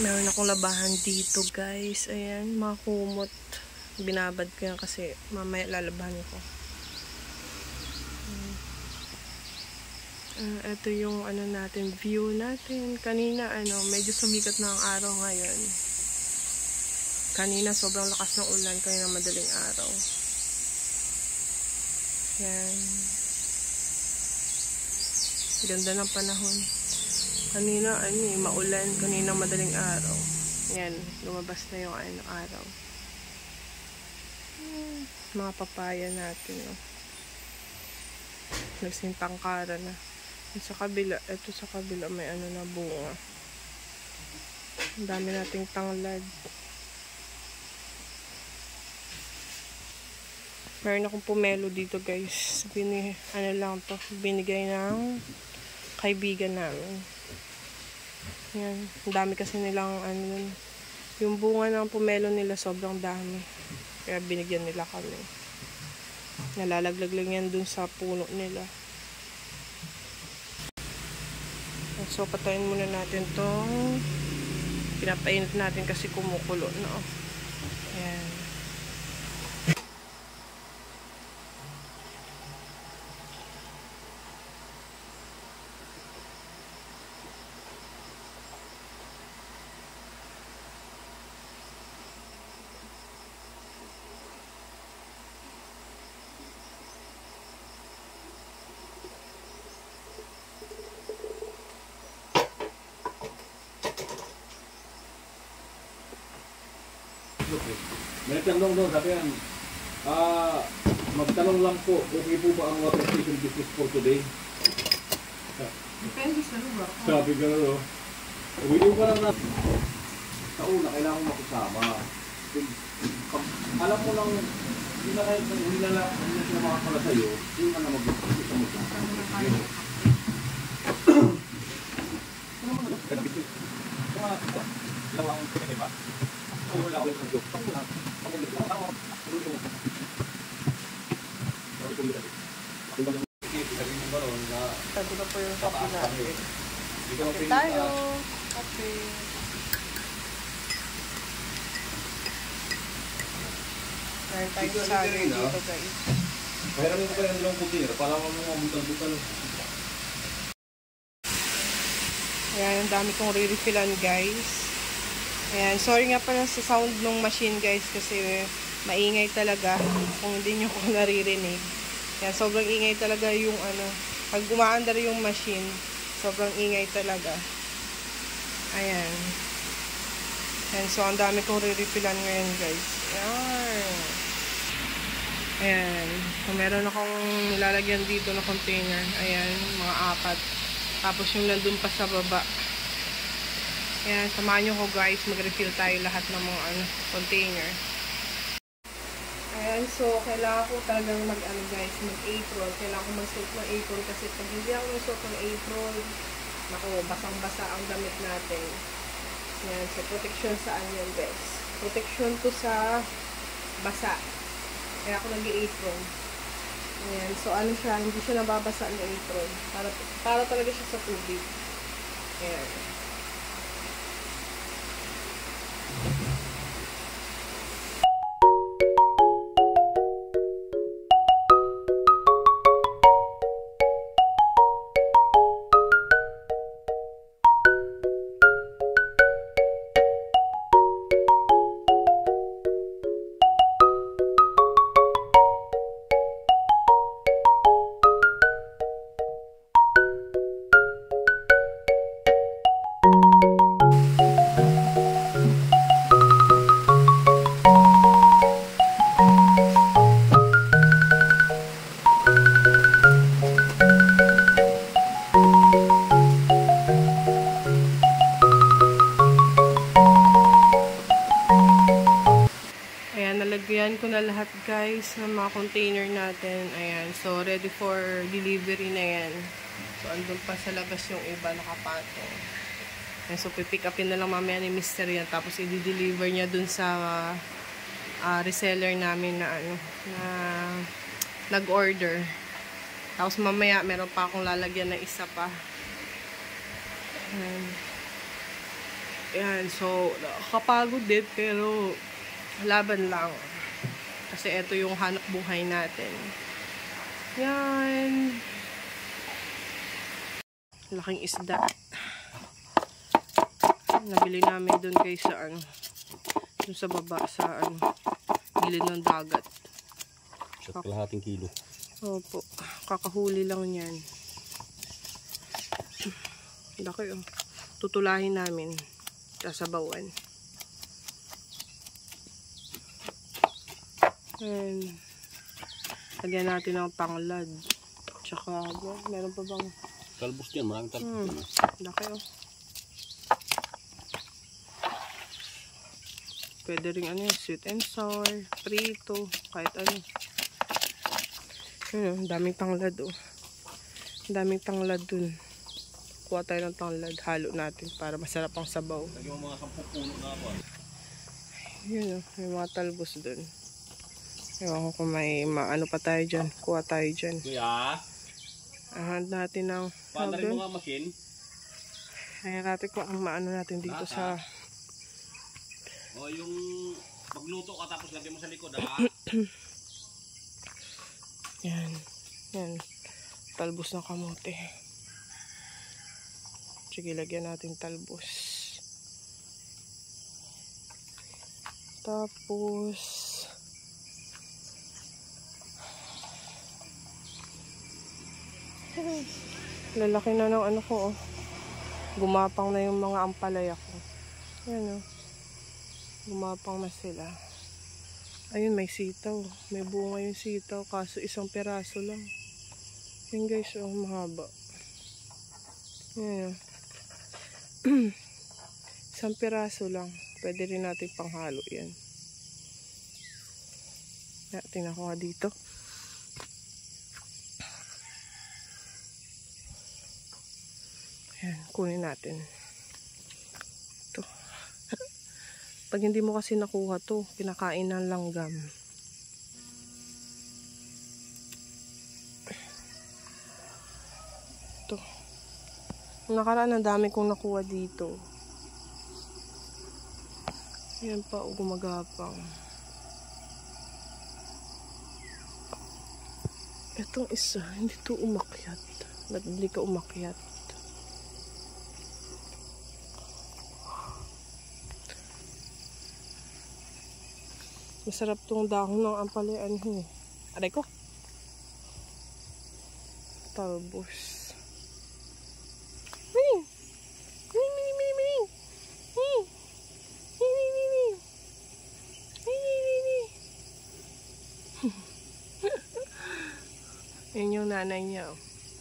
Meron akong labahan dito, guys. Ayan, mga kumot. Binabad ko yan kasi mamaya lalabahan ko. Ito yung ano natin, view natin. Kanina medyo sumikat na ang araw ngayon. Kanina sobrang lakas ng ulan, kanina madaling araw. Yan. Ganda ng panahon. Kanina maulan, kanina madaling araw. Yan, lumabas na yung araw. Mga papaya natin, no. Nagsintangkara na. Sa kabila, ito sa kabila may na bunga. Ang dami nating tanglad. Meron akong pomelo dito, guys. Binigay ng kaibigan namin. Yan. Ang dami kasi nilang yung bunga ng pomelo nila sobrang dami. Kaya binigyan nila kami. Nalalaglag lang yan dun sa puno nila. So, patayin muna natin tong pinapainit natin kasi kumukulo, no? Ayan. May tanong doon, sabi yan, magtanong lang po, okay po ba ang water station business for today? Depende sa lugar. Sabi ka na, no? Umiiw ka lang na. Sa una, kailangan mo makisama. Alam mo lang, hindi na sila makakala sa'yo, hindi ka na mag-isa mo siya. Sabi na po yung kape natin. Kape tayo. Kape. Meron tayong sagay dito, guys. Mayroon mo pa yung dalawang putir, para mo mabutal-butal. Ayan, ang dami kong re-refillan, guys. Ayan, sorry nga pala sa sound ng machine, guys, kasi maingay talaga kung hindi nyo ko naririnig. Ayan, sobrang ingay talaga yung pag umaandar yung machine, sobrang ingay talaga. Ayan. Ayan, so ang dami kong re-refillan ngayon, guys. Ayan. Ayan. So, meron akong nilalagyan dito na container. Ayan, mga 4. Tapos yung nandun pa sa baba. Ayan, samahan nyo ko, guys. Mag-refill tayo lahat ng mga container. Ayan, so kailangan ko talagang guys, mag-apron. Kailangan ko mag-suot ng apron kasi pag hindi ako mag-suot ng apron, naku, basang-basa ang damit natin. Ayan, so protection saan yan, guys? Protection to sa basa. Kaya ako nag-apron. Ayan, so siya, hindi siya nababasa ng apron. Para talaga siya sa tubig. Ayan. Nalagyan ko na lahat, guys, ng mga container natin. Ayan. So, ready for delivery na yan. So, andun pa sa labas yung iba nakapatong. Ayan. So, pipick upin na lang mamaya ni Mr. yan. Tapos, i-deliver niya dun sa reseller namin na nag-order. Tapos, mamaya, meron pa akong lalagyan na isa pa. Ayan. Ayan, so, nakakapagod din, pero laban lang. Kasi ito yung hanap buhay natin. Yan. Laking isda. Nabili namin dun guys sa ano, dun sa baba, sa ano, gilid ng dagat. Sa kalahating kilo. Opo, kakahuli lang yan. Laki oh. Tutulahin namin. Sasabawan. Ayan. Lagyan natin ng tanglad. Tsaka, meron pa bang... Talbos yan, maraming talbos yan. Laki oh. Pwede rin ano, sweet and sour, prito, kahit ano. Ayan, daming tanglad oh. Daming tanglad dun. Kuha tayo ng tanglad, halo natin para masarap ang sabaw. Lagyan mo mga 10 puno na ako. Yun oh, may mga talbos dun. Ewan ko kung may maano pa tayo dyan. Kuha tayo dyan. Kuya, Ahand natin ng... paano rin mo nga machine? Ayan natin kung ang maano natin dito sa... O yung magluto ka tapos lagyan mo sa likod ha. Yan. Yan. Talbos ng kamote. Sige, lagyan natin talbos. Tapos... lalaki na ng ano ko oh. Gumapang na yung mga ampalaya ko. Yan oh. Gumapang na sila. Ayun, may sitaw. May bunga yung sitaw. Kaso isang peraso lang. Yan guys, oh, mahaba. Yan. Isang peraso lang. Pwede rin natin panghalo yan. Tingnan ko nga dito. Yan, kunin natin. Ito. Pag hindi mo kasi nakuha to, kinakain ng langgam. Ito. Nakaraan, ang dami kong nakuha dito. Yan pa, gumagapang. Itong isa, hindi to umakyat. Ba't hindi ka umakyat? Masarap tong dahon ng ampalayan eh. Aray ko. Talbos. Ming! Ming, ming, ming, ming! Ming! Ming, ming, ming, ming! Ming, ming, ming, ming! Yan yung nanay niya.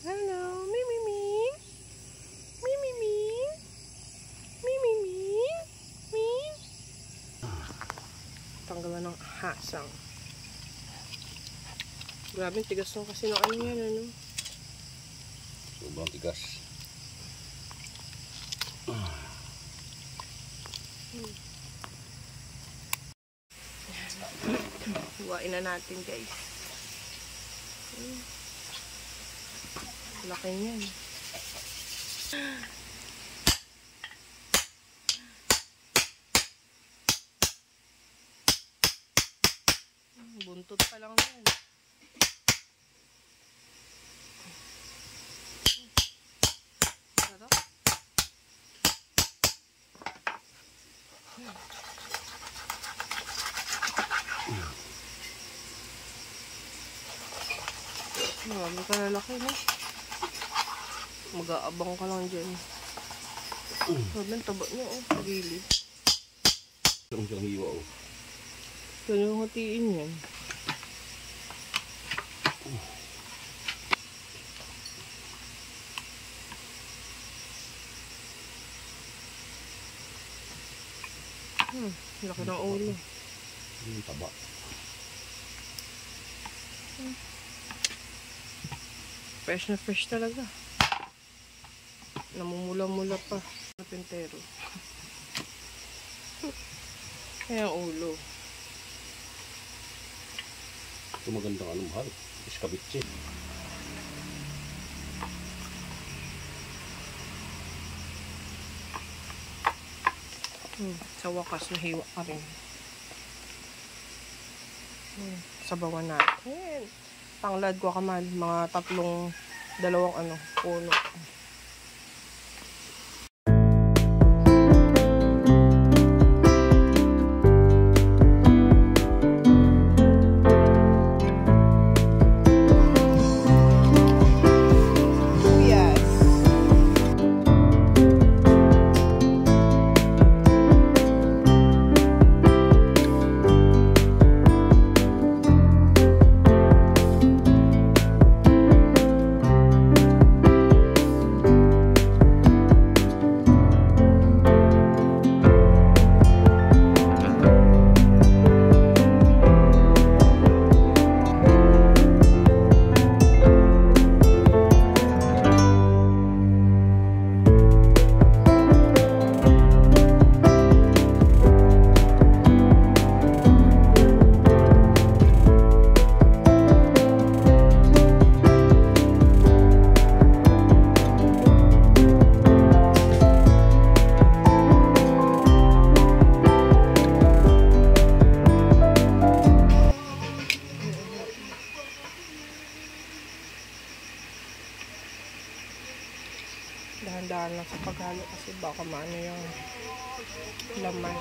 Hello! Ming, ming, ming! Ming, ming, ming! Ming, ming, ming! Ming! Tanggalan ng hasang. Grabe, tigas nung kasi ng ano yan, ano? Sobrang tigas. Huwain na natin, guys. Laki niyan. Buntot pa lang yan. Sarap. Marami ka lalaki, no? Mag-aabang ka lang dyan. Sabi ang taba niya, oh. Pagilid. Ang siyang hiwa, oh. Ganyan hatiin yan. Laki ng ulo. Yung taba. Fresh na fresh talaga. Namumula-mula pa. Napintero. Kaya ang ulo. Ito magandang ano mahal. Iskabitse. Sa wakas, nahiwa ka rin. Sabawan natin. Tanglad ko kamal. Mga dalawang puno. Dahan-dahan lang sa paghalo kasi baka maano yung laman.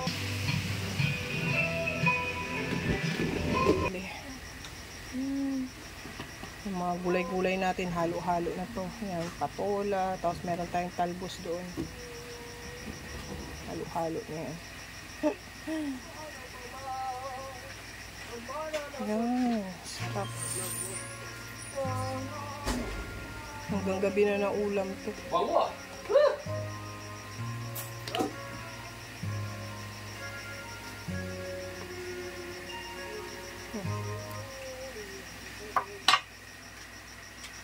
Yung mga gulay-gulay natin, halo-halo na to. Yan, patola, tapos meron tayong talbos doon. Halo-halo na yan. Yan, stop. Hanggang gabi na ulam to. Bawa!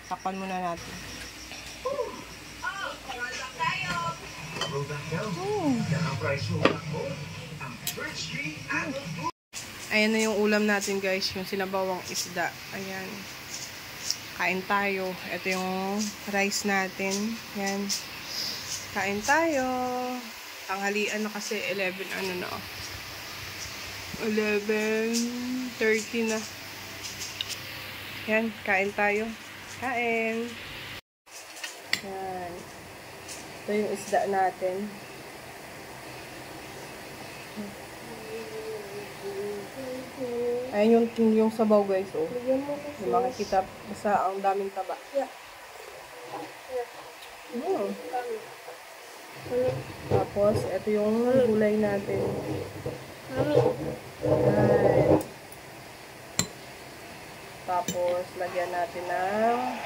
Takpan muna natin. Ayan na yung ulam natin guys, yung sinabawang isda. Ayan. Kain tayo. Ito yung rice natin. Yan. Kain tayo. Tanghalian na kasi 11 na. 11:30 na. Yan. Kain tayo. Kain. Yan. Ito yung isda natin. Ayan yung sabaw guys, oh. Yung makikita basta ang daming taba. Tapos, ito yung gulay natin. Ayan. Tapos, lagyan natin ng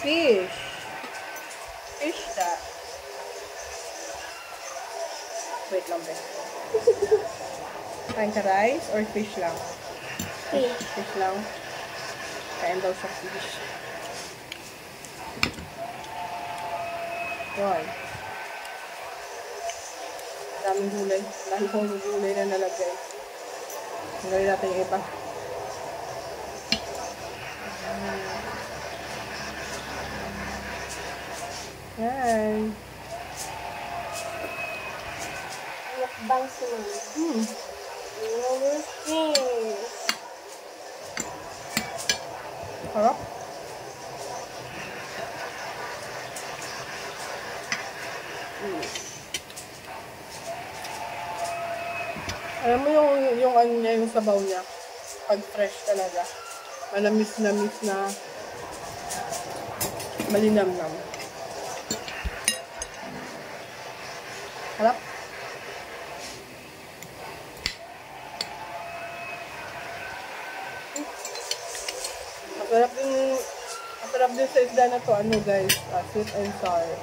fish. Fish that. Wait lang, Ben. Kain ka rice or fish lang? Fish lang. Kain daw sa fish. Yan. Daming gulay. Dahil kong gulay na nalagay. Nalagay natin yung iba. Yan. Mukbang sila. Harap. Alam mo yung ano niya, yung sabaw niya, pag fresh talaga, manamis-namis na malinamnam. Harap. Masarap din sa isda na to, ano guys, sweet and sour.